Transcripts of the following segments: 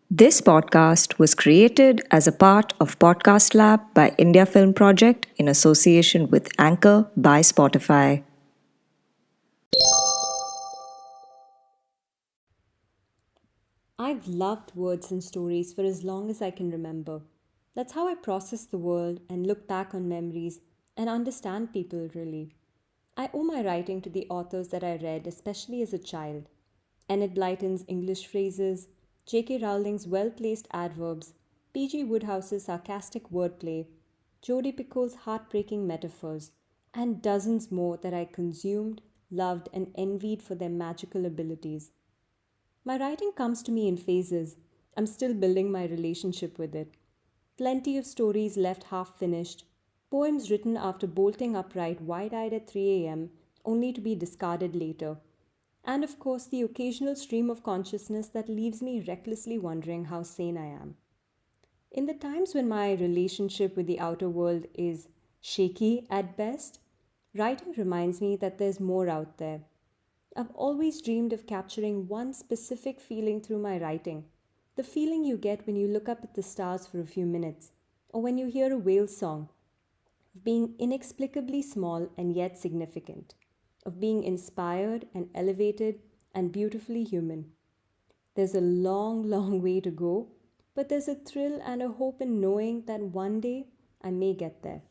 This podcast was created as a part of Podcast Lab by India Film Project in association with Anchor by Spotify. I've loved words and stories for as long as I can remember. That's how I process the world and look back on memories and understand people, really. I owe my writing to the authors that I read, especially as a child. Enid Blyton's English phrases, J.K. Rowling's well placed adverbs, P.G. Woodhouse's sarcastic wordplay, Jodi Picoult's heartbreaking metaphors, and dozens more that I consumed, loved, and envied for their magical abilities. My writing comes to me in phases. I'm still building my relationship with it. Plenty of stories left half finished, poems written after bolting upright wide eyed at 3 a.m., only to be discarded later. And of course, the occasional stream of consciousness that leaves me recklessly wondering how sane I am. In the times when my relationship with the outer world is shaky at best, writing reminds me that there's more out there. I've always dreamed of capturing one specific feeling through my writing. The feeling you get when you look up at the stars for a few minutes, or when you hear a whale song, of being inexplicably small and yet significant, of being inspired and elevated and beautifully human. There's a long, long way to go, but there's a thrill and a hope in knowing that one day I may get there.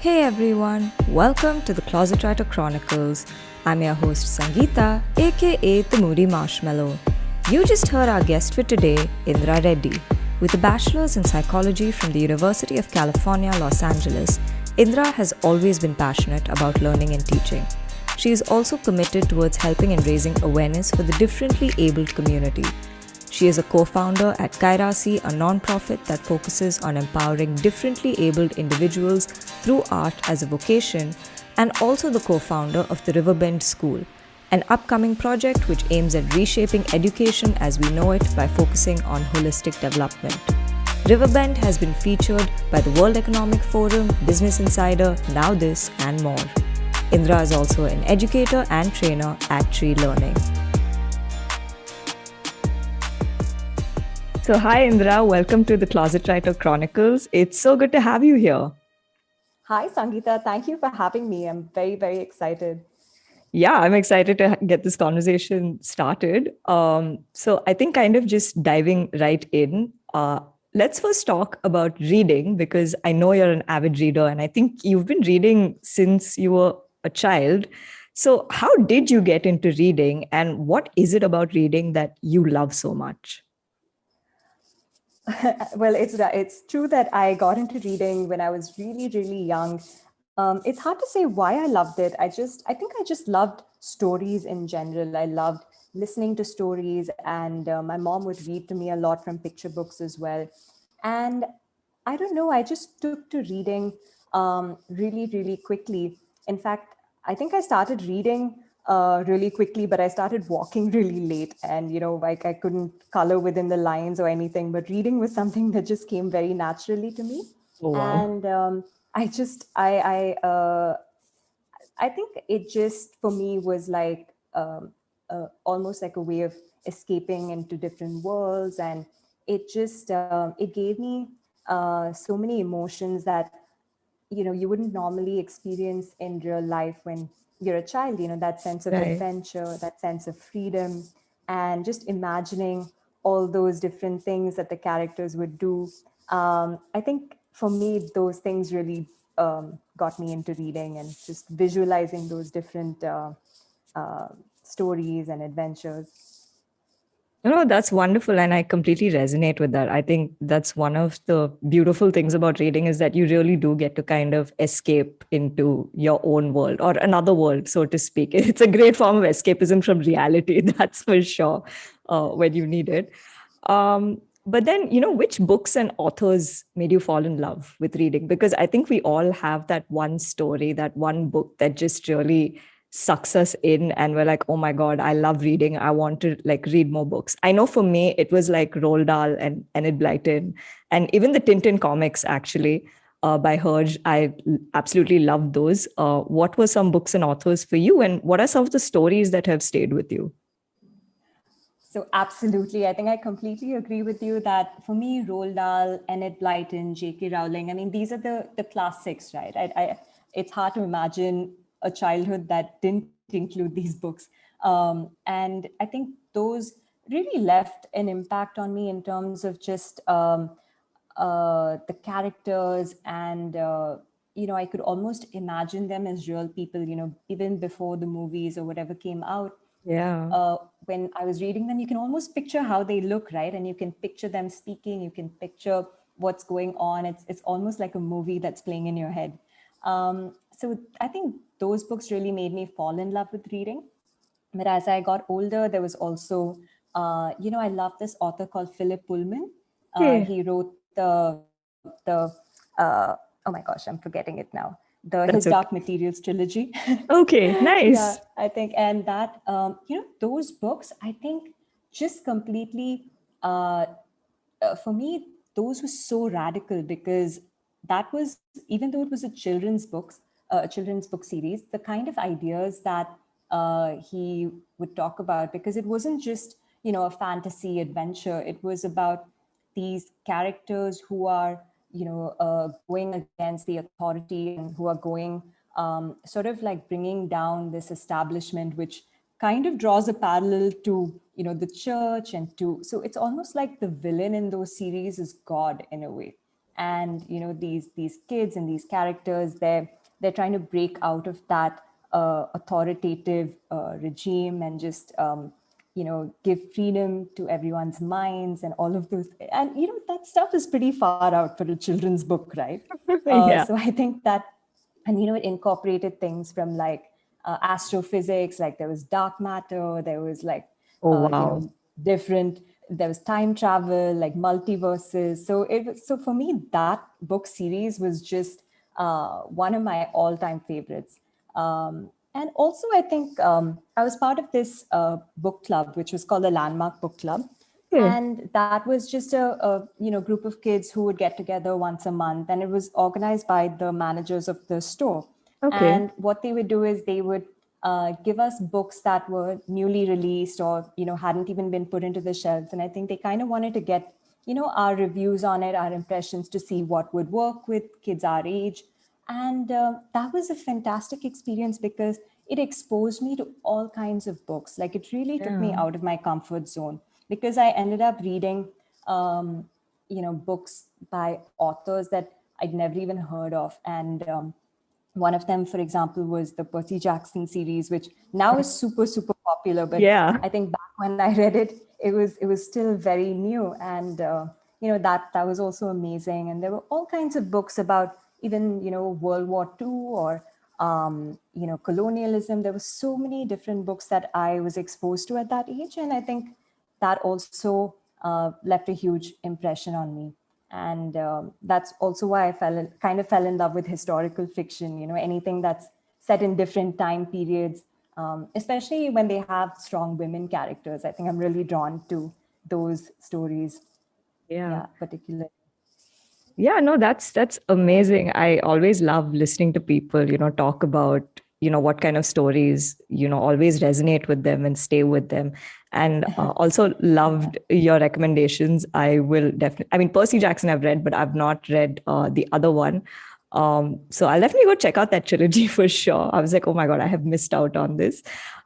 Hey everyone, welcome to the Closet Writer Chronicles. I'm your host Sangeeta, aka the Moody Marshmallow. You just heard our guest for today, Indira Reddy. With a bachelor's in psychology from the University of California, Los Angeles, Indira has always been passionate about learning and teaching. She is also committed towards helping and raising awareness for the differently abled community. She is a co-founder at Kairasi, a non-profit that focuses on empowering differently abled individuals through art as a vocation, and also the co-founder of the Riverbend School, an upcoming project which aims at reshaping education as we know it by focusing on holistic development. Riverbend has been featured by the World Economic Forum, Business Insider, Now This, and more. Indira is also an educator and trainer at Tree Learning. So hi Indira, welcome to the Closet Writer Chronicles. It's so good to have you here. Hi, Sangeeta. Thank you for having me. I'm very, very excited. Yeah, I'm excited to get this conversation started. So I think kind of just diving right in, let's first talk about reading because I know you're an avid reader and I think you've been reading since you were a child. So how did you get into reading and what is it about reading that you love so much? Well, it's true that I got into reading when I was really, really young. It's hard to say why I loved it. I think I just loved stories in general. I loved listening to stories, and my mom would read to me a lot from picture books as well. And I don't know, I just took to reading really, really quickly. In fact, I think I started reading really quickly, but I started walking really late. And, like I couldn't color within the lines or anything, but reading was something that just came very naturally to me. Oh, wow. And I just, I think it just for me was like almost like a way of escaping into different worlds, and it gave me so many emotions that you wouldn't normally experience in real life when you're a child. That sense of Right. adventure, that sense of freedom, and just imagining all those different things that the characters would do. I think for me those things really got me into reading and just visualizing those different uh, stories and adventures. No, that's wonderful. And I completely resonate with that. I think that's one of the beautiful things about reading is that you really do get to kind of escape into your own world or another world, so to speak. It's a great form of escapism from reality, that's for sure, when you need it. But then, which books and authors made you fall in love with reading? Because I think we all have that one story, that one book that just really sucks us in and we're like, oh my God, I love reading. I want to like read more books. I know for me, it was like Roald Dahl and Enid Blyton and even the Tintin comics actually by Herge. I absolutely loved those. What were some books and authors for you? And what are some of the stories that have stayed with you? So absolutely, I think I completely agree with you that for me, Roald Dahl, Enid Blyton, J.K. Rowling, I mean, these are the classics, right? It's hard to imagine a childhood that didn't include these books. And I think those really left an impact on me in terms of just the characters and I could almost imagine them as real people, even before the movies or whatever came out. Yeah. When I was reading them, you can almost picture how they look, right? And you can picture them speaking, you can picture what's going on. It's almost like a movie that's playing in your head. So I think those books really made me fall in love with reading. But as I got older, there was also, I love this author called Philip Pullman. Okay. He wrote oh my gosh, I'm forgetting it now. His Dark That's okay. Materials trilogy. Okay. Yeah, Nice. I think, and that, those books, I think just completely, uh, for me, those were so radical because that was, even though it was a children's book series, the kind of ideas that he would talk about, because it wasn't just, a fantasy adventure. It was about these characters who are, going against the authority and who are going, sort of like bringing down this establishment, which kind of draws a parallel to the church and to, so it's almost like the villain in those series is God in a way. And these kids and these characters, they're trying to break out of that authoritative regime and just give freedom to everyone's minds and all of those. And that stuff is pretty far out for a children's book, right? Yeah. So I think that, and it incorporated things from like astrophysics, like there was dark matter, there was like Oh, wow. different, there was time travel, like multiverses. So so for me, that book series was just one of my all-time favorites. And also, I think I was part of this book club, which was called the Landmark Book Club, Okay. and that was just a group of kids who would get together once a month, and it was organized by the managers of the store. Okay. And what they would do is they would give us books that were newly released or hadn't even been put into the shelves. And I think they kind of wanted to get our reviews on it, our impressions, to see what would work with kids our age. And that was a fantastic experience because it exposed me to all kinds of books. Like it really took me Yeah. out of my comfort zone because I ended up reading, books by authors that I'd never even heard of. And one of them, for example, was the Percy Jackson series, which now is super, super popular. But Yeah. I think back when I read it, it was still very new, and that was also amazing. And there were all kinds of books about even World War II or colonialism. There were so many different books that I was exposed to at that age, and I think that also left a huge impression on me. And that's also why I kind of fell in love with historical fiction. Anything that's set in different time periods, especially when they have strong women characters. I think I'm really drawn to those stories. Yeah. Yeah, particularly. Yeah, no, that's amazing. I always love listening to people, talk about, what kind of stories, always resonate with them and stay with them. And also loved your recommendations. I will definitely, I mean, Percy Jackson I've read, but I've not read the other one. So I'll definitely go check out that trilogy for sure. I was like, oh my God, I have missed out on this.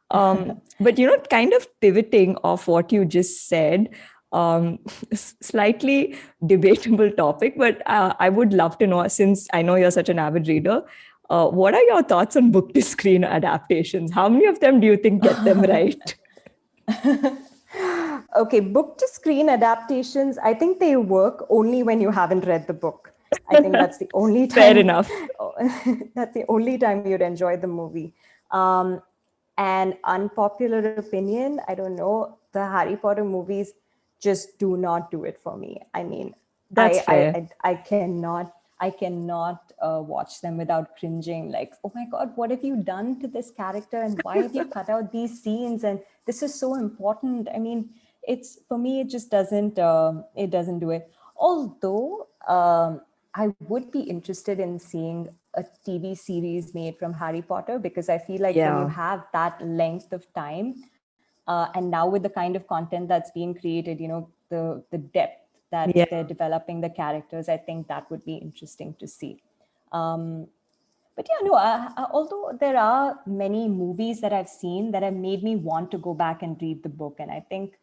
But kind of pivoting off what you just said, um, slightly debatable topic, but I would love to know, since I know you're such an avid reader, what are your thoughts on book to screen adaptations? How many of them do you think get them right? Okay, book to screen adaptations, I think they work only when you haven't read the book. I think that's the only Fair time enough. that's the only time you'd enjoy the movie. Um, and unpopular opinion, I don't know, the Harry Potter movies just do not do it for me. I mean, That's fair. I cannot. I cannot watch them without cringing. Like, oh my God, what have you done to this character? And why have you cut out these scenes? And this is so important. I mean, it's for me, it just it doesn't do it. Although I would be interested in seeing a TV series made from Harry Potter, because I feel like when you Yeah. have that length of time, and now with the kind of content that's being created, the depth that Yeah. they're developing the characters, I think that would be interesting to see. Um, but yeah, no, although there are many movies that I've seen that have made me want to go back and read the book, and I think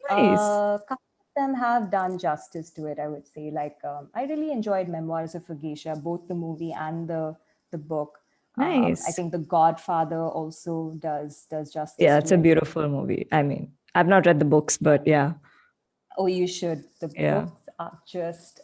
Nice. a couple of them have done justice to it, I would say. Like, I really enjoyed Memoirs of a Geisha, both the movie and the book. I Nice. think The Godfather also does Yeah, justice it's to a it. beautiful movie. I mean, I've not read the books, but yeah. Oh, you should. The Yeah. books are just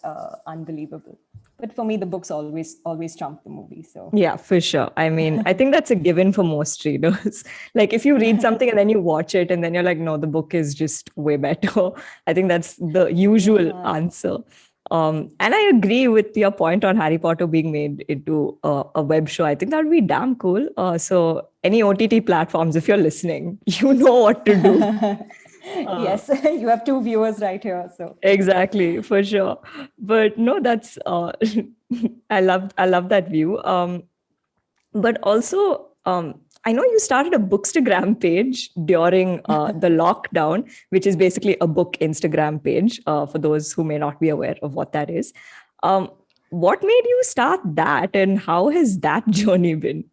unbelievable. But for me, the books always trump the movie. So Yeah, for sure. I mean, I think that's a given for most readers. Like if you read something and then you watch it and then you're like, no, the book is just way better. I think that's the usual yeah. answer. And I agree with your point on Harry Potter being made into a web show. I think that would be damn cool. So any OTT platforms, if you're listening, you know what to do. Uh, Yes, you have two viewers right here. So exactly, for sure. But no, that's I love that view. But also I know you started a bookstagram page during the lockdown, which is basically a book Instagram page, for those who may not be aware of what that is. um, what made you start that, and how has that journey been?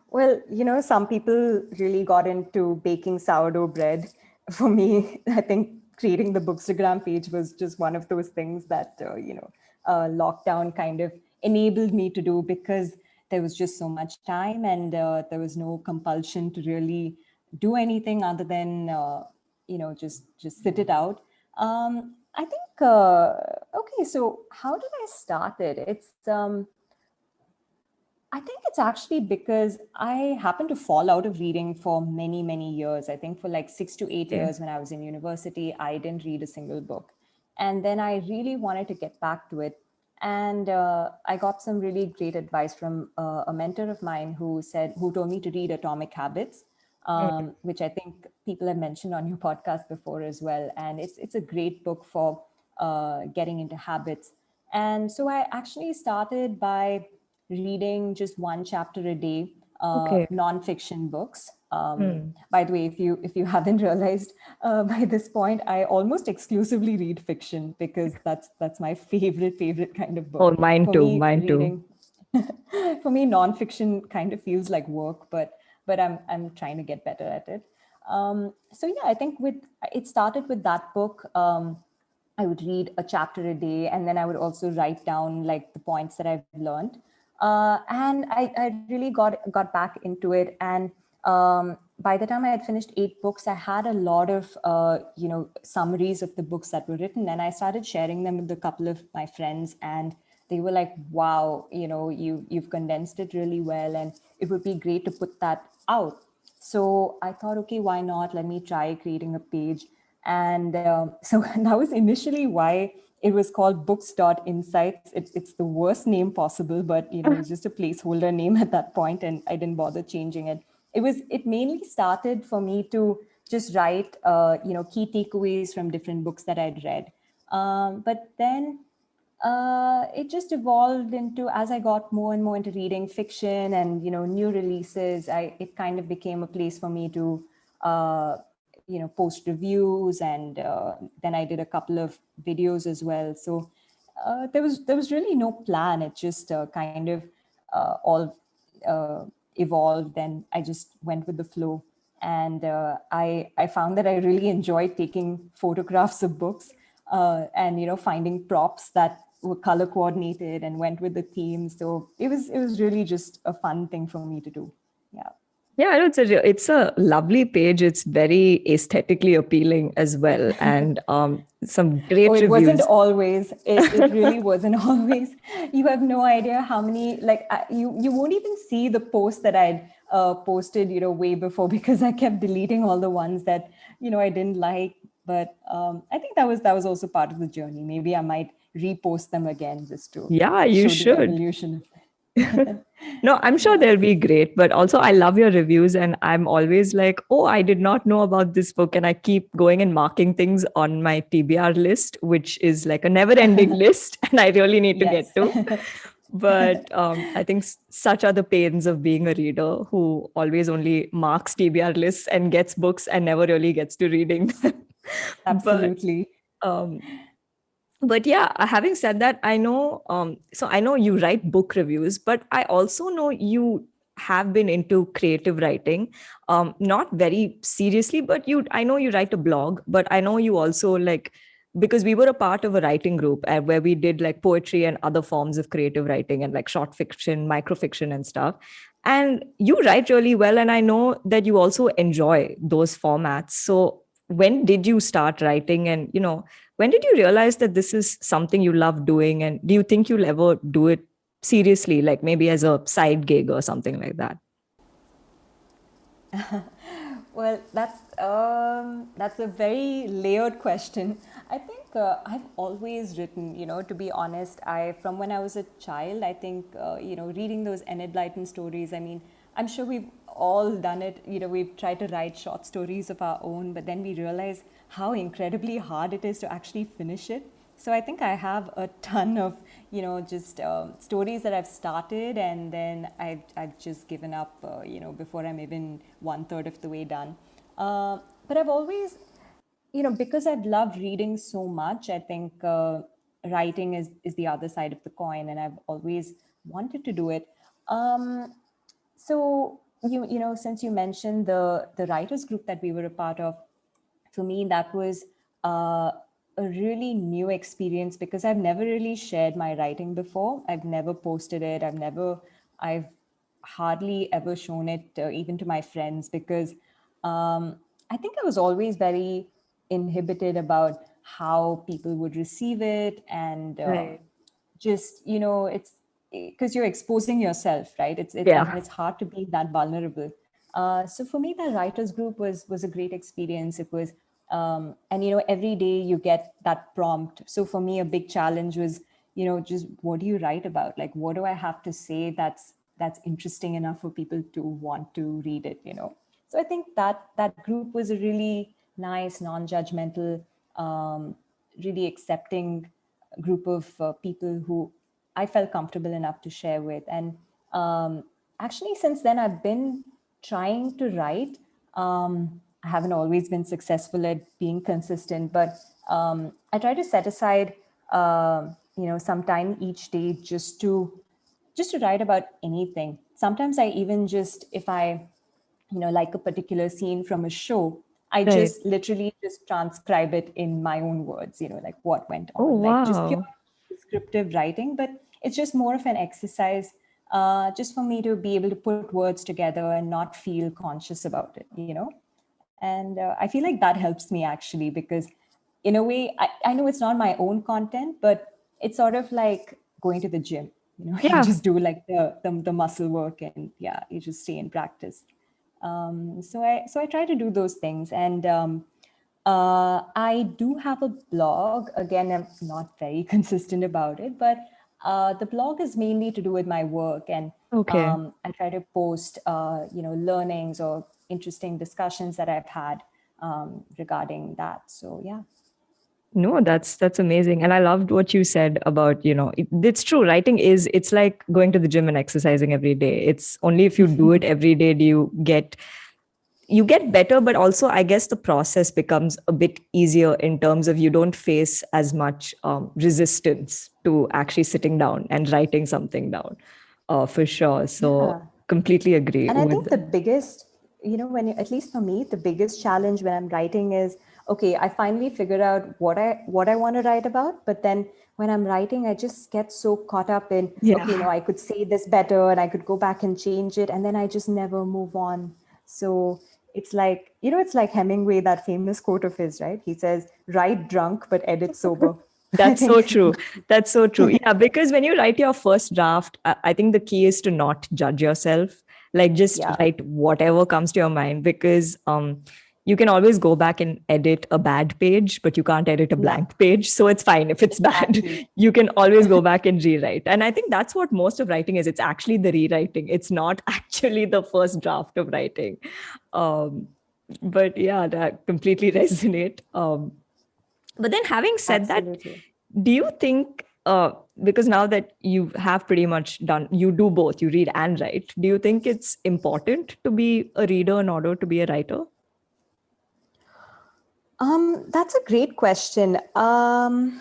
well, some people really got into baking sourdough bread. For me, I think creating the Bookstagram page was just one of those things that, lockdown kind of enabled me to do, because there was just so much time, and there was no compulsion to really do anything other than, just sit it out. I think, okay, so how did I start it? I think it's actually because I happened to fall out of reading for many, many years. I think for like 6 to 8 years Okay. when I was in university, I didn't read a single book. And then I really wanted to get back to it. And I got some really great advice from a mentor of mine who told me to read Atomic Habits, Mm. which I think people have mentioned on your podcast before as well. And it's a great book for getting into habits. And so I actually started by reading just one chapter a day, Okay. nonfiction books. Hmm. By the way, if you haven't realized by this point, I almost exclusively read fiction, because that's my favorite kind of Oh, book. mine For too, me, mine too. reading for me, nonfiction kind of feels like work, but I'm trying to get better at it. So yeah, I think with it started with that book. I would read a chapter a day, and then I would also write down like the points that I've learned. And I really got back into it. And by the time I had finished 8 books, I had a lot of summaries of the books that were written, and I started sharing them with a couple of my friends, and they were like, "Wow, you've condensed it really well, and it would be great to put that out." So I thought, okay, why not? Let me try creating a page. And so that was initially why it was called books.insights. It's the worst name possible, but it was just a placeholder name at that point, and I didn't bother changing it. It mainly started for me to just write key takeaways from different books that I'd read. But then it just evolved into, as I got more and more into reading fiction and new releases, it kind of became a place for me to post reviews, and then I did a couple of videos as well. So there was really no plan. It just kind of all evolved, and I just went with the flow. And I found that I really enjoyed taking photographs of books, and finding props that were color coordinated and went with the theme. So it was really just a fun thing for me to do. Yeah. Yeah, I know it's a lovely page. It's very aesthetically appealing as well, and some Oh, great it wasn't reviews. always. It really wasn't always. You have no idea how many, like, you won't even see the post that I'd posted, way before, because I kept deleting all the ones that, I didn't like. But I think that was also part of the journey. Maybe I might repost them again just to Yeah, you show the should. evolution. No, I'm sure Yeah. they'll be great. But also, I love your reviews, and I'm always like, oh, I did not know about this book. And I keep going and marking things on my TBR list, which is like a never ending list, and I really need to Yes. get to. But I think such are the pains of being a reader who always only marks TBR lists and gets books and never really gets to reading them. but Absolutely. um, but yeah, having said that, I know so I know you write book reviews, but I also know you have been into creative writing, not very seriously, but you I know you write a blog, but I know you also like, because we were a part of a writing group where we did like poetry and other forms of creative writing and like short fiction, microfiction and stuff, and you write really well, and I know that you also enjoy those formats. So when did you start writing, and when did you realize that this is something you love doing? And do you think you'll ever do it seriously, like maybe as a side gig or something like that? Well, that's a very layered question. I think I've always written. To be honest, I from when I was a child, I think reading those Enid Blyton stories. I mean, I'm sure we've all done it. We've tried to write short stories of our own, but then we realize how incredibly hard it is to actually finish it. So I think I have a ton of, just stories that I've started, and then I've just given up, before I'm even one third of the way done. But I've always, because I've loved reading so much, I think writing is the other side of the coin, and I've always wanted to do it. So since you mentioned the writers group that we were a part of, for me that was a really new experience because I've never really shared my writing before. I've never posted it. I've hardly ever shown it even to my friends because I think I was always very inhibited about how people would receive it, and Right. just it's because you're exposing yourself, right? And Yeah. it's hard to be that vulnerable. So for me, that writers group was a great experience. It was and every day you get that prompt. So for me, a big challenge was just what do you write about? Like, what do I have to say that's interesting enough for people to want to read it? So I think that group was a really nice, non-judgmental, really accepting group of people who I felt comfortable enough to share with. And actually, since then, I've been trying to write. I haven't always been successful at being consistent, but I try to set aside, some time each day just to write about anything. Sometimes I even just, if I like a particular scene from a show, I Right. just literally just transcribe it in my own words, like what went Oh, on, like just pure wow. descriptive writing. But it's just more of an exercise, just for me to be able to put words together and not feel conscious about it. And I feel like that helps me actually because, in a way, I know it's not my own content, but it's sort of like going to the gym. You Yeah. just do like the muscle work, and yeah, you just stay in practice. So I try to do those things, and I do have a blog. Again, I'm not very consistent about it, but the blog is mainly to do with my work, and Okay. I try to post, learnings or interesting discussions that I've had regarding that. So yeah. No, that's amazing. And I loved what you said about, it's true. Writing it's like going to the gym and exercising every day. It's only if you do it every day do you get better, but also I guess the process becomes a bit easier in terms of you don't face as much resistance to actually sitting down and writing something down, for sure. So Yeah. completely agree And I with think the biggest, at least for me, the biggest challenge when I'm writing is, okay, I finally figured out what I want to write about, but then when I'm writing, I just get so caught up in, okay, yeah. I could say this better and I could go back and change it, and then I just never move on. So it's like Hemingway, that famous quote of his, right? He says, "Write drunk but edit sober." I That's so think, true. That's so true. Yeah, because when you write your first draft, I think the key is to not judge yourself. Like just yeah. write whatever comes to your mind because you can always go back and edit a bad page, but you can't edit a Yeah, blank page. So it's fine if it's bad. exactly. You can always go back and rewrite. And I think that's what most of writing is. It's actually the rewriting. It's not actually the first draft of writing. Um, but yeah, that completely resonate. But then having said that, Absolutely. do you think, because now that you have pretty much done, you do both, you read and write, do you think it's important to be a reader in order to be a writer? That's a great question. I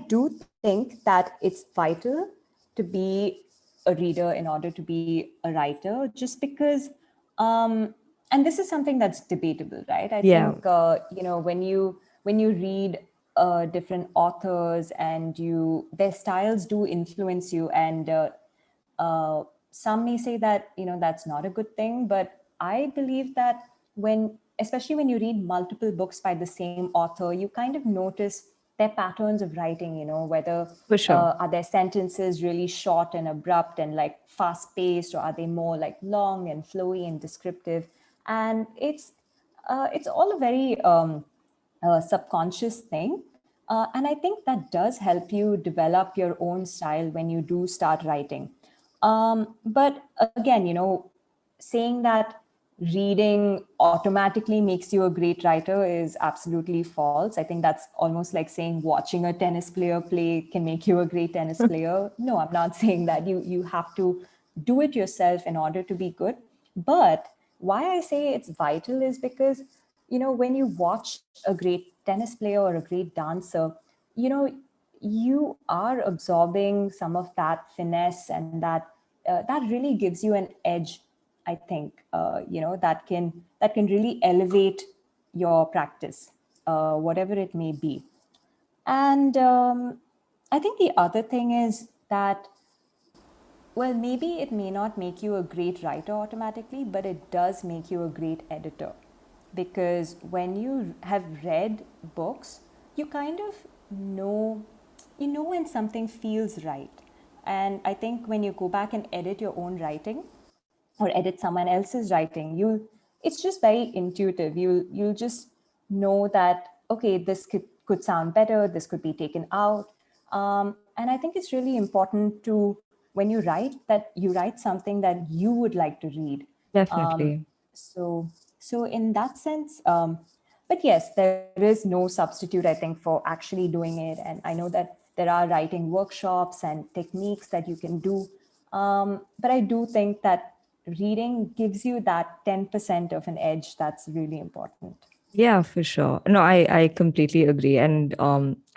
do think that it's vital to be a reader in order to be a writer, just because, and this is something that's debatable, right? I Yeah, think when you read different authors and their styles do influence you, and some may say that that's not a good thing, but I believe that especially when you read multiple books by the same author, you kind of notice their patterns of writing. Whether for sure. are their sentences really short and abrupt and like fast paced, or are they more like long and flowy and descriptive? And it's all a very subconscious thing. And I think that does help you develop your own style when you do start writing. But again, saying that reading automatically makes you a great writer is absolutely false. I think that's almost like saying watching a tennis player play can make you a great tennis player. No, I'm not saying that. You have to do it yourself in order to be good. But why I say it's vital is because, when you watch a great tennis player or a great dancer, you know, you are absorbing some of that finesse, and that really gives you an edge. I think that can really elevate your practice, whatever it may be. And I think the other thing is that, well, maybe it may not make you a great writer automatically, but it does make you a great editor. Because when you have read books, you kind of know, when something feels right. And I think when you go back and edit your own writing or edit someone else's writing, it's just very intuitive. You'll just know that, okay, this could sound better, this could be taken out. And I think it's really important to, when you write, that you write something that you would like to read. um, Definitely. so so in that sense, but yes, there is no substitute, I think, for actually doing it. And I know that there are writing workshops and techniques that you can do. But I do think that reading gives you that 10% of an edge that's really important. Yeah, for sure. No, I completely agree. And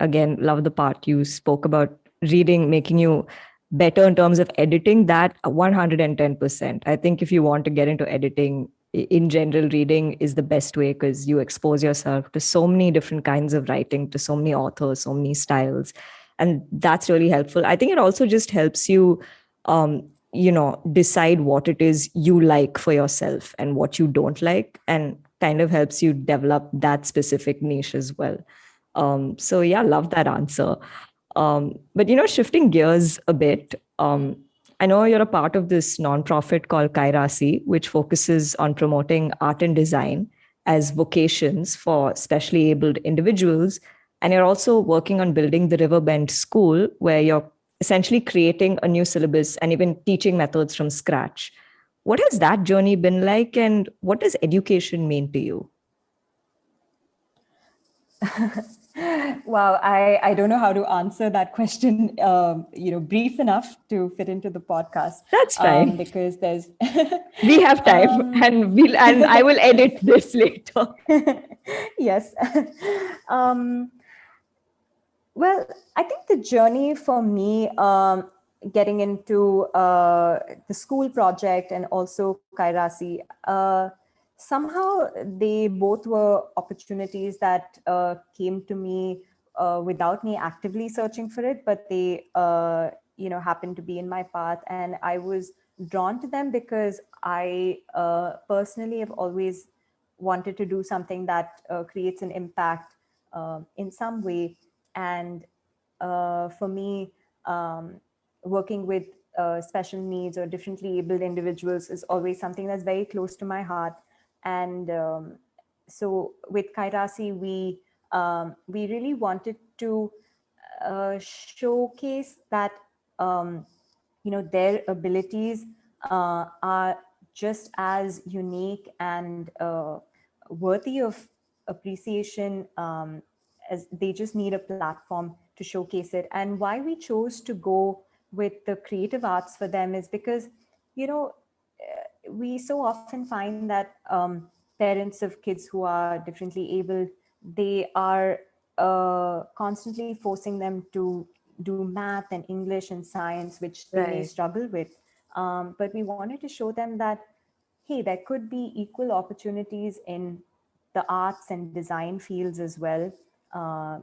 again, love the part you spoke about reading making you better in terms of editing. That 110%. I think if you want to get into editing in general, reading is the best way because you expose yourself to so many different kinds of writing, to so many authors, so many styles. And that's really helpful. I think it also just helps you decide what it is you like for yourself and what you don't like, and kind of helps you develop that specific niche as well. So yeah, love that answer. But shifting gears a bit, I know you're a part of this nonprofit called Kairasi, which focuses on promoting art and design as vocations for specially abled individuals. And you're also working on building the Riverbend School, where you're essentially creating a new syllabus and even teaching methods from scratch. What has that journey been like, and what does education mean to you? Wow, I don't know how to answer that question, brief enough to fit into the podcast, That's fine. because there's, We have time, um, and I will edit this later. yes. um, Well, I think the journey for me, getting into the school project and also Kairasi, somehow they both were opportunities that came to me without me actively searching for it, but they, happened to be in my path, and I was drawn to them because I personally have always wanted to do something that creates an impact in some way. And for me, working with special needs or differently abled individuals is always something that's very close to my heart. And so with Kairasi, we really wanted to showcase that their abilities are just as unique and worthy of appreciation, as they just need a platform to showcase it. And why we chose to go with the creative arts for them is because, we so often find that parents of kids who are differently able, they are constantly forcing them to do math and English and science, which they may Right. struggle with. But we wanted to show them that, hey, there could be equal opportunities in the arts and design fields as well. Uh,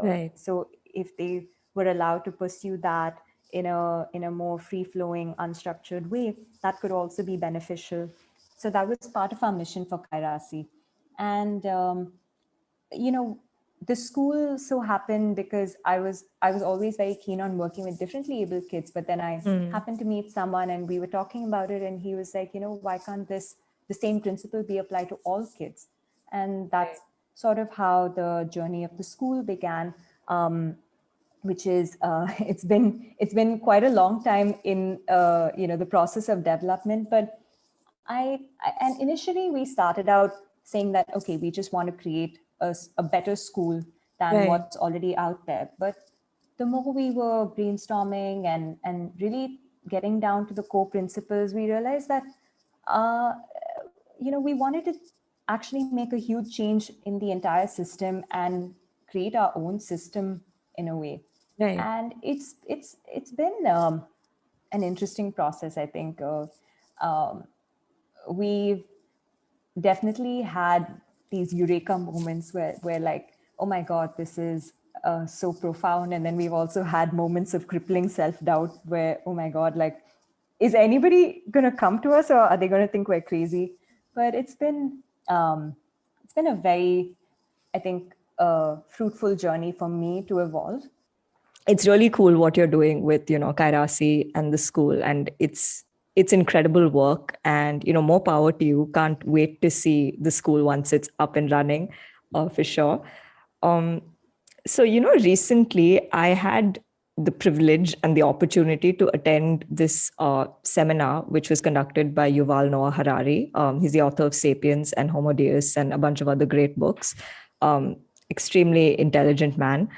Right. so if they were allowed to pursue that in a more free flowing, unstructured way, that could also be beneficial. So that was part of our mission for Kairasi. And you know the school so happened because I was always very keen on working with differently able kids, but then I Mm. happened to meet someone and we were talking about it, and he was like, why can't the same principle be applied to all kids? And Right. that's sort of how the journey of the school began. Which is it's been quite a long time in the process of development. But and initially we started out saying that, okay, we just want to create a better school than Right. what's already out there. But the more we were brainstorming and really getting down to the core principles, we realized that uh, we wanted to actually make a huge change in the entire system and create our own system in a way. Right. And it's been an interesting process, I think. We've definitely had these eureka moments where like, oh my god, this is so profound. And then we've also had moments of crippling self-doubt where, oh my god, like, is anybody going to come to us, or are they going to think we're crazy? But it's been a very, I think, fruitful journey for me to evolve. It's really cool what you're doing with Kairasi and the school, and it's incredible work, and more power to you. Can't wait to see the school once it's up and running, for sure. um so recently I had the privilege and the opportunity to attend this seminar which was conducted by Yuval Noah Harari. He's the author of Sapiens and Homo Deus and a bunch of other great books. Extremely intelligent man.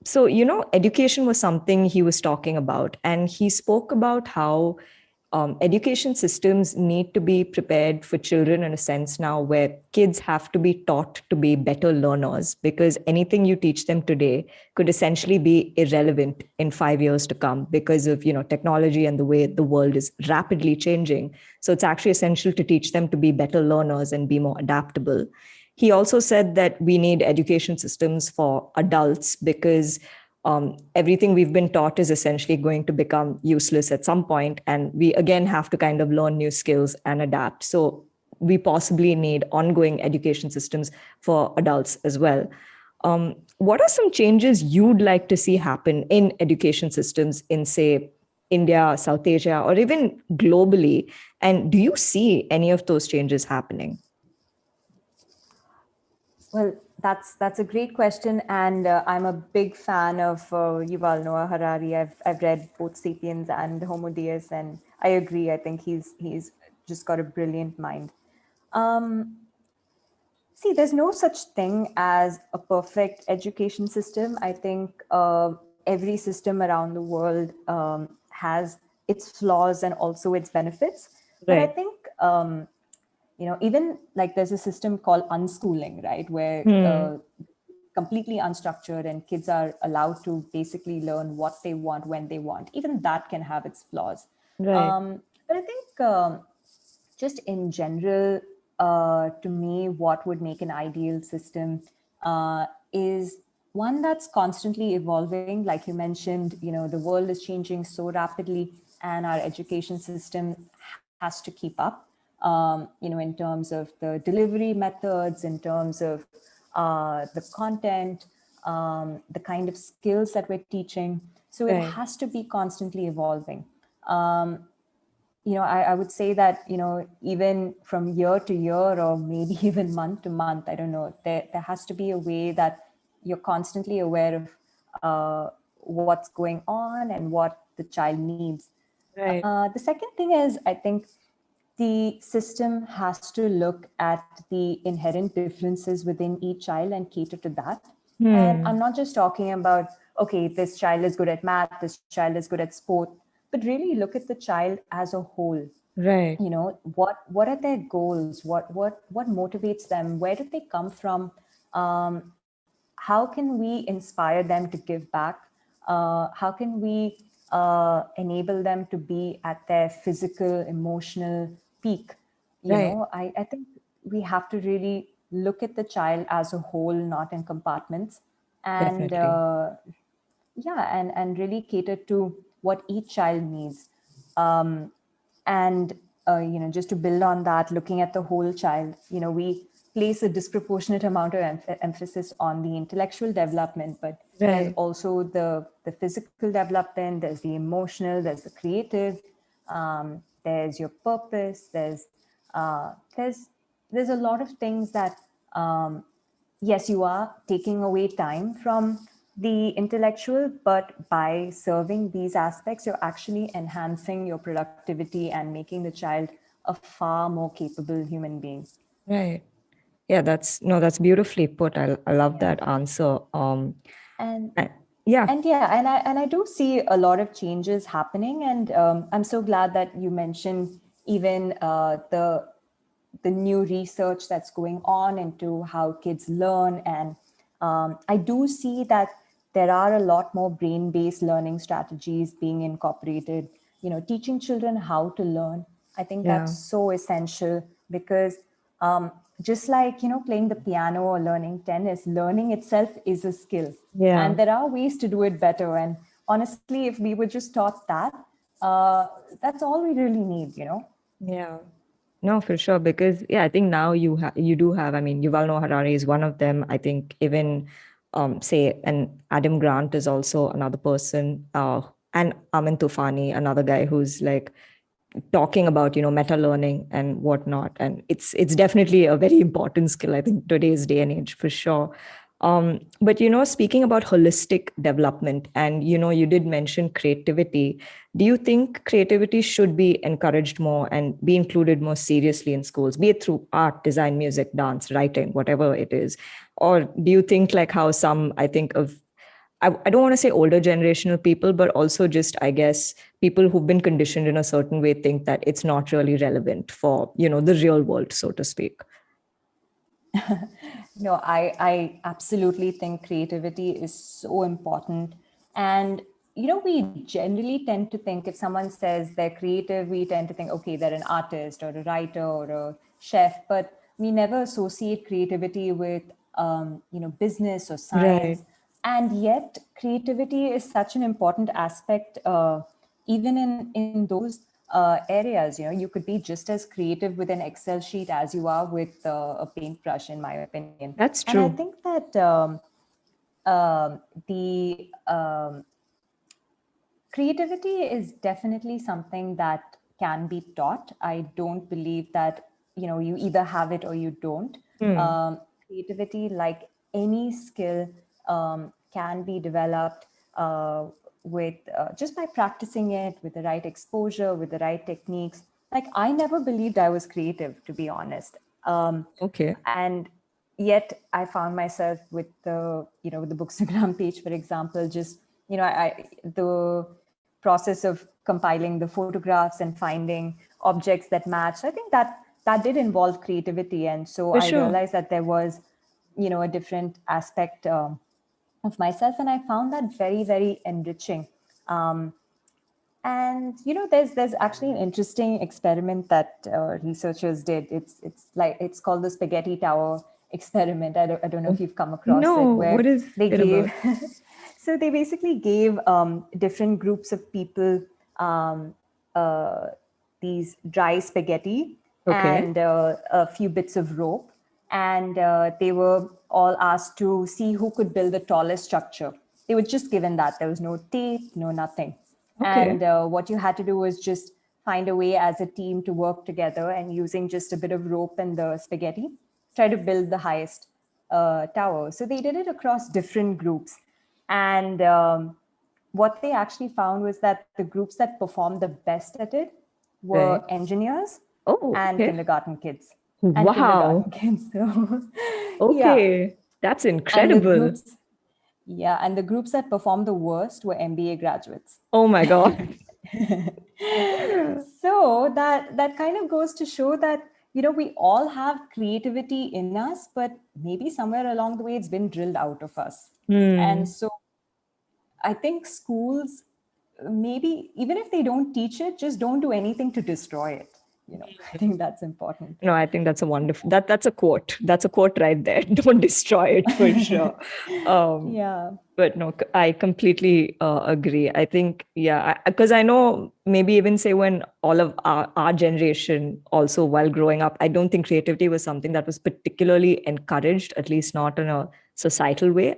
So, education was something he was talking about, and he spoke about how education systems need to be prepared for children in a sense now, where kids have to be taught to be better learners, because anything you teach them today could essentially be irrelevant in 5 years to come because of technology and the way the world is rapidly changing. So it's actually essential to teach them to be better learners and be more adaptable. He also said that we need education systems for adults because everything we've been taught is essentially going to become useless at some point, and we again have to kind of learn new skills and adapt. So we possibly need ongoing education systems for adults as well. What are some changes you'd like to see happen in education systems in, say, India, South Asia, or even globally? And do you see any of those changes happening? Well, that's a great question, and I'm a big fan of Yuval Noah Harari. I've read both *Sapiens* and *Homo Deus*, and I agree. I think he's just got a brilliant mind. Um, See, there's no such thing as a perfect education system. I think every system around the world has its flaws and also its benefits. But I Right. think even like there's a system called unschooling, right, where Hmm. completely unstructured and kids are allowed to basically learn what they want when they want. Even that can have its flaws. Right. But I think just in general, to me, what would make an ideal system is one that's constantly evolving. Like you mentioned, the world is changing so rapidly, and our education system has to keep up. In terms of the delivery methods, in terms of the content, the kind of skills that we're teaching. So it Right. has to be constantly evolving. Um, I would say that, even from year to year or maybe even month to month, I don't know, there has to be a way that you're constantly aware of what's going on and what the child needs. Right. The second thing is, I think the system has to look at the inherent differences within each child and cater to that. And I'm Hmm. not just talking about, okay, this child is good at math, this child is good at sport, but really look at the child as a whole. Right. What are their goals, what motivates them, where do they come from, how can we inspire them to give back, how can we enable them to be at their physical emotional peak. Right. I think we have to really look at the child as a whole, not in compartments. And Definitely. yeah, and really cater to what each child needs. um, and just to build on that, looking at the whole child, we place a disproportionate amount of emphasis on the intellectual development, but there's Right. also the physical development, there's the emotional, there's the creative, there's your purpose, uh, there's there's a lot of things that, um, yes, you are taking away time from the intellectual, but by serving these aspects, you're actually enhancing your productivity and making the child a far more capable human being. Right. Yeah, that's beautifully put. I love Yeah. that answer. And I- yeah, and yeah, and I do see a lot of changes happening, and I'm so glad that you mentioned even the new research that's going on into how kids learn. And I do see that there are a lot more brain-based learning strategies being incorporated. Teaching children how to learn. I think that's yeah, so essential because um, just like playing the piano or learning tennis, learning itself is a skill, yeah. and there are ways to do it better. And honestly, if we were just taught that, uh, that's all we really need. Yeah. No, for sure. Because yeah, I think now you do have. I mean, Yuval Noah Harari is one of them. I think even say, and Adam Grant is also another person. And Amin Tufani, another guy who's like talking about meta learning and whatnot. And it's definitely a very important skill, I think, today's day and age, for sure. But speaking about holistic development, and you did mention creativity. Do you think creativity should be encouraged more and be included more seriously in schools, be it through art, design, music, dance, writing, whatever it is? Or do you think, like how some, I think of, I don't want to say older generational people, but also just, I guess, people who've been conditioned in a certain way think that it's not really relevant for, the real world, so to speak. No, I absolutely think creativity is so important. And, we generally tend to think if someone says they're creative, we tend to think, okay, they're an artist or a writer or a chef, but we never associate creativity with, business or Right. science. And yet, creativity is such an important aspect, even in those areas. You could be just as creative with an Excel sheet as you are with a paintbrush, in my opinion. That's And I true. think that the creativity is definitely something that can be taught. I don't believe that you either have it or you don't. Hmm. Creativity, like any skill, can be developed with just by practicing it with the right exposure, with the right techniques. Like, I never believed I was creative, to be honest. Okay. And yet I found myself with the bookstagram page, for example. Just the process of compiling the photographs and finding objects that match. I think that did involve creativity, and so For I sure. realized that there was a different aspect of myself, and I found that very, very enriching. And there's actually an interesting experiment that researchers did. It's called the spaghetti tower experiment. I don't know if you've come across No, it, what where is they it about? gave so they basically gave different groups of people um, uh, these dry spaghetti Okay. and a few bits of rope, and they were all asked to see who could build the tallest structure. They were just given that. There was no tape, no nothing. Okay. And what you had to do was just find a way as a team to work together, and using just a bit of rope and the spaghetti, try to build the highest tower. So they did it across different groups. And what they actually found was that the groups that performed the best at it were Right. engineers Oh, and okay. kindergarten kids. And Wow. kindergarten kids. So, yeah. Okay. That's And the incredible. groups, yeah, and the groups that performed the worst were MBA graduates. Oh my God. So that kind of goes to show that, we all have creativity in us, but maybe somewhere along the way it's been drilled out of us. And Hmm. so I think schools, maybe even if they don't teach it, just don't do anything to destroy it. I think that's important. No, I think that's a wonderful that's a quote. That's a quote right there. Don't destroy it for sure. Um, Yeah. but no, I completely agree. I think, yeah, because I know maybe even say when all of our generation also while growing up, I don't think creativity was something that was particularly encouraged, at least not in a societal way.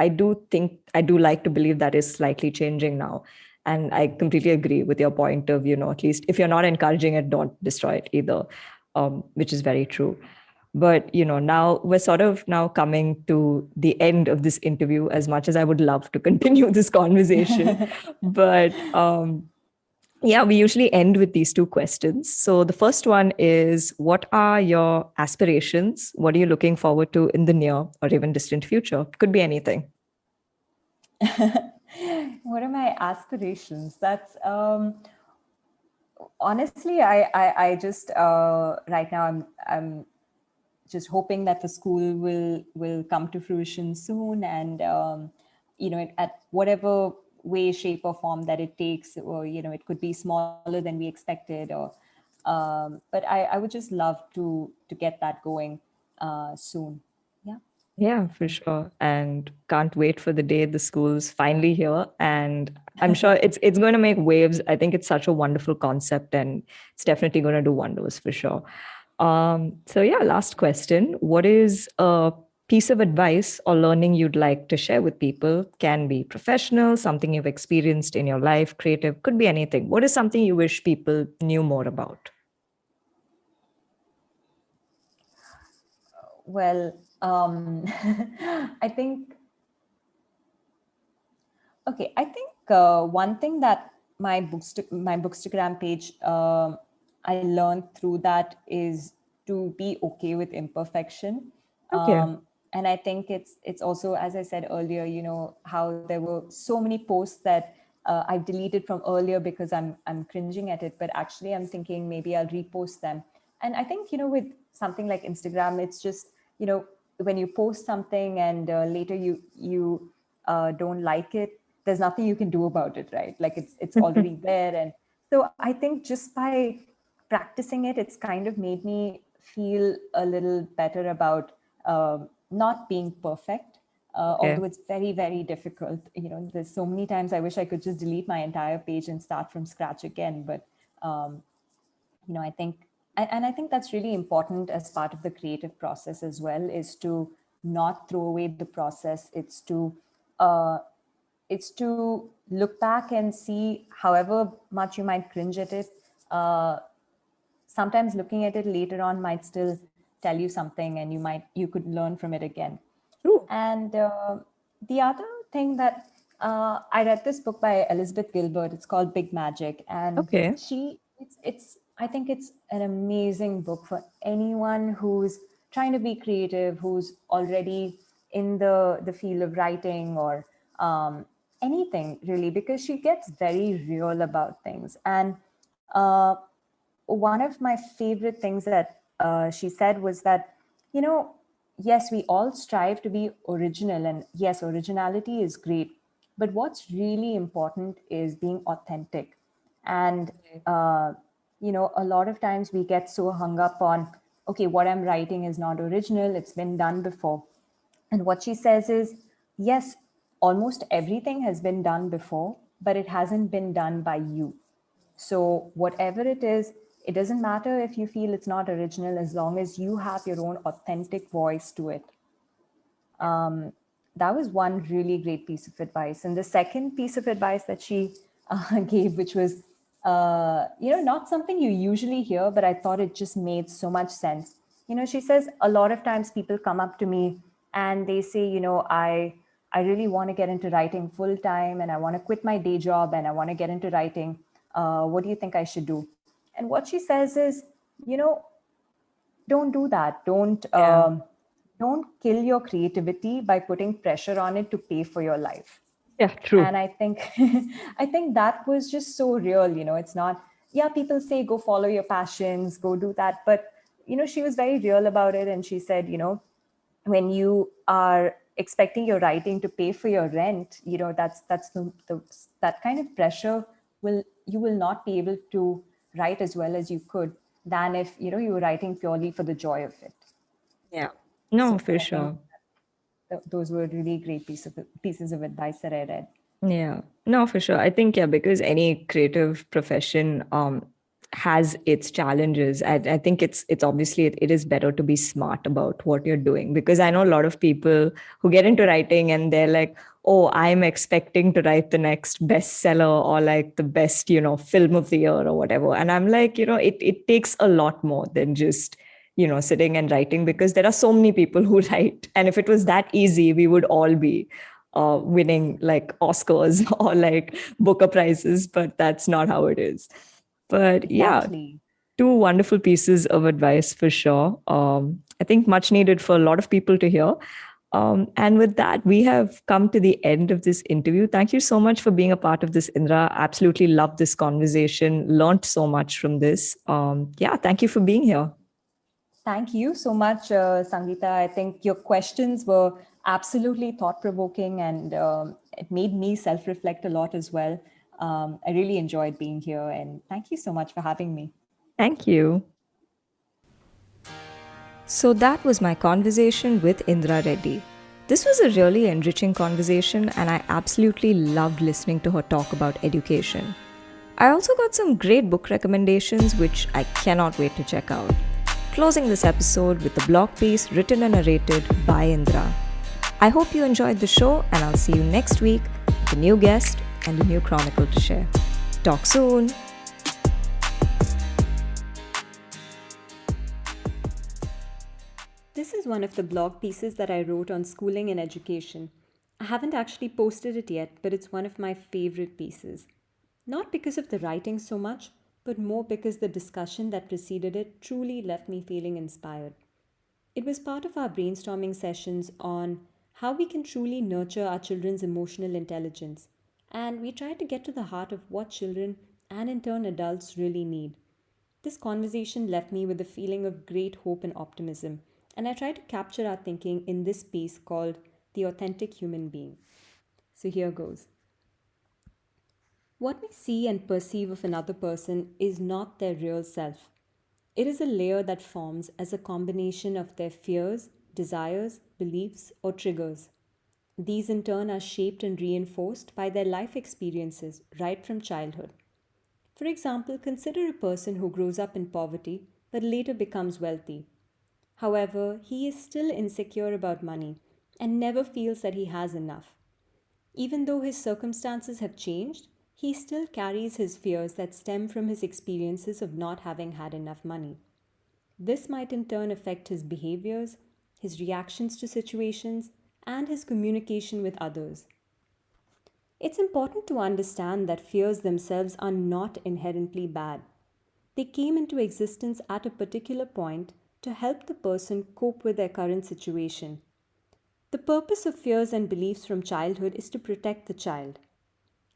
I do think, I do like to believe that is slightly changing now. And I completely agree with your point of, at least if you're not encouraging it, don't destroy it either, which is very true. But now we're sort of now coming to the end of this interview, as much as I would love to continue this conversation. But yeah, we usually end with these two questions. So the first one is, what are your aspirations? What are you looking forward to in the near or even distant future? Could be anything. What are my aspirations? That's honestly, I just right now I'm just hoping that the school will come to fruition soon, and at whatever way, shape, or form that it takes, or it could be smaller than we expected, or but I would just love to get that going soon. Yeah. Yeah, for sure. And can't wait for the day the school's finally here. And I'm sure it's going to make waves. I think it's such a wonderful concept, and it's definitely going to do wonders for sure. So yeah, last question. What is a piece of advice or learning you'd like to share with people? Can be professional, something you've experienced in your life, creative, could be anything. What is something you wish people knew more about? Well, I think, okay, I think one thing that my bookstagram page, I learned through that is to be okay with imperfection. Okay. And I think it's also, as I said earlier, how there were so many posts that I've deleted from earlier because I'm cringing at it, but actually I'm thinking maybe I'll repost them. And I think, with something like Instagram, it's just, when you post something and later you don't like it, there's nothing you can do about it, right? Like it's already there. And so I think just by practicing it, it's kind of made me feel a little better about not being perfect. Okay. Although it's very, very difficult. There's so many times I wish I could just delete my entire page and start from scratch again. But um, I think, and I think that's really important as part of the creative process as well, is to not throw away the process. Uh, it's to look back and see, however much you might cringe at it, uh, sometimes looking at it later on might still tell you something, and you could learn from it again. True. And the other thing that I read this book by Elizabeth Gilbert. It's called Big Magic, and Okay. it's I think it's an amazing book for anyone who's trying to be creative, who's already in the field of writing, or anything really, because she gets very real about things. And one of my favorite things that she said was that, you know, yes, we all strive to be original, and yes, originality is great. But what's really important is being authentic. And, a lot of times we get so hung up on, okay, what I'm writing is not original, it's been done before. And what she says is, yes, almost everything has been done before, but it hasn't been done by you. So, whatever it is, it doesn't matter if you feel it's not original, as long as you have your own authentic voice to it. That was one really great piece of advice. And the second piece of advice that she gave, which was Not something you usually hear, but I thought it just made so much sense. She says a lot of times people come up to me and they say, I really want to get into writing full time and I want to quit my day job and I want to get into writing. What do you think I should do? And what she says is, you know, don't do that. Yeah. Don't kill your creativity by putting pressure on it to pay for your life. Yeah, And true. I think I think that was just so real. It's not, yeah, people say go follow your passions, go do that, but she was very real about it. And she said, when you are expecting your writing to pay for your rent, that's the that kind of pressure will you will not be able to write as well as you could than if you were writing purely for the joy of it. Yeah. So No, for I think sure. those were really great pieces of advice that I read. Yeah. No, for sure. I think, yeah, because any creative profession has its challenges. I think it's obviously it is better to be smart about what you're doing, because I know a lot of people who get into writing and they're like, oh, I'm expecting to write the next bestseller or like the best, film of the year or whatever. And I'm like, it takes a lot more than just, sitting and writing, because there are so many people who write. And if it was that easy, we would all be winning like Oscars or like Booker prizes, but that's not how it is. But yeah, Exactly. two wonderful pieces of advice for sure. I think much needed for a lot of people to hear. And with that, we have come to the end of this interview. Thank you so much for being a part of this, Indra. Absolutely loved this conversation, learned so much from this. Yeah, thank you for being here. Thank you so much, Sangeeta. I think your questions were absolutely thought provoking and it made me self reflect a lot as well. I really enjoyed being here and thank you so much for having me. Thank you. So that was my conversation with Indira Reddy. This was a really enriching conversation, and I absolutely loved listening to her talk about education. I also got some great book recommendations, which I cannot wait to check out. Closing this episode with a blog piece written and narrated by Indira. I hope you enjoyed the show, and I'll see you next week with a new guest and a new chronicle to share. Talk soon! This is one of the blog pieces that I wrote on schooling and education. I haven't actually posted it yet, but it's one of my favorite pieces. Not because of the writing so much, but more because the discussion that preceded it truly left me feeling inspired. It was part of our brainstorming sessions on how we can truly nurture our children's emotional intelligence, and we tried to get to the heart of what children and in turn adults really need. This conversation left me with a feeling of great hope and optimism, and I tried to capture our thinking in this piece called The Authentic Human Being. So here goes. What we see and perceive of another person is not their real self. It is a layer that forms as a combination of their fears, desires, beliefs, or triggers. These in turn are shaped and reinforced by their life experiences right from childhood. For example, consider a person who grows up in poverty but later becomes wealthy. However, he is still insecure about money and never feels that he has enough. Even though his circumstances have changed, he still carries his fears that stem from his experiences of not having had enough money. This might in turn affect his behaviors, his reactions to situations, and his communication with others. It's important to understand that fears themselves are not inherently bad. They came into existence at a particular point to help the person cope with their current situation. The purpose of fears and beliefs from childhood is to protect the child.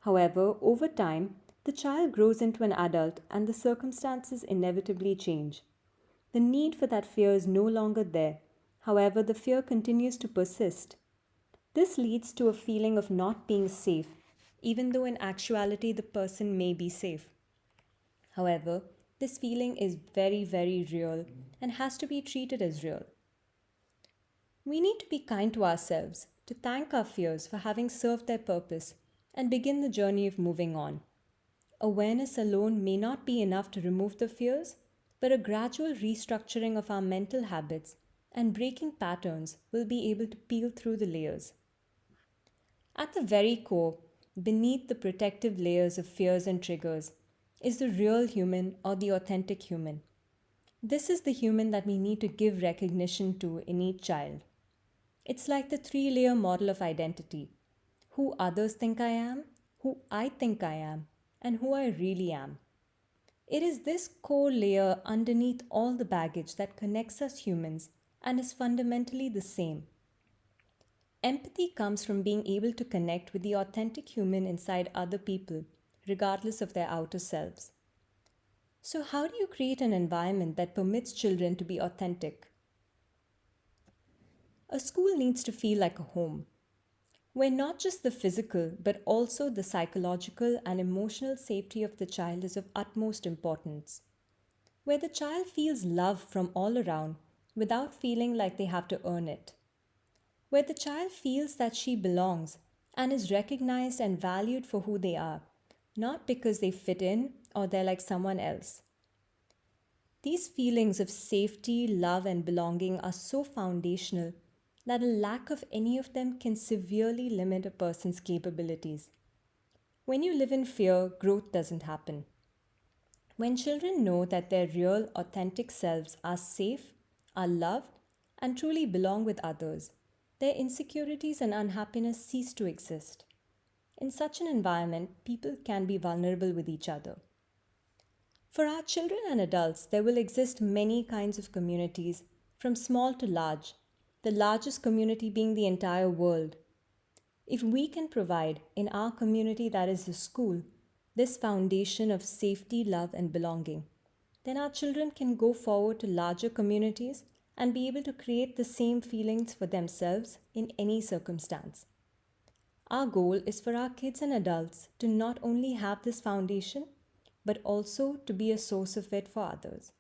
However, over time, the child grows into an adult and the circumstances inevitably change. The need for that fear is no longer there. However, the fear continues to persist. This leads to a feeling of not being safe, even though in actuality the person may be safe. However, this feeling is very, very real and has to be treated as real. We need to be kind to ourselves, to thank our fears for having served their purpose, and begin the journey of moving on. Awareness alone may not be enough to remove the fears, but a gradual restructuring of our mental habits and breaking patterns will be able to peel through the layers. At the very core, beneath the protective layers of fears and triggers, is the real human or the authentic human. This is the human that we need to give recognition to in each child. It's like the three-layer model of identity: who others think I am, who I think I am, and who I really am. It is this core layer underneath all the baggage that connects us humans and is fundamentally the same. Empathy comes from being able to connect with the authentic human inside other people, regardless of their outer selves. So, how do you create an environment that permits children to be authentic? A school needs to feel like a home, where not just the physical but also the psychological and emotional safety of the child is of utmost importance, where the child feels love from all around without feeling like they have to earn it, where the child feels that she belongs and is recognized and valued for who they are, not because they fit in or they're like someone else. These feelings of safety, love, and belonging are so foundational that a lack of any of them can severely limit a person's capabilities. When you live in fear, growth doesn't happen. When children know that their real, authentic selves are safe, are loved, and truly belong with others, their insecurities and unhappiness cease to exist. In such an environment, people can be vulnerable with each other. For our children and adults, there will exist many kinds of communities, from small to large, the largest community being the entire world. If we can provide, in our community that is the school, this foundation of safety, love, and belonging, then our children can go forward to larger communities and be able to create the same feelings for themselves in any circumstance. Our goal is for our kids and adults to not only have this foundation, but also to be a source of it for others.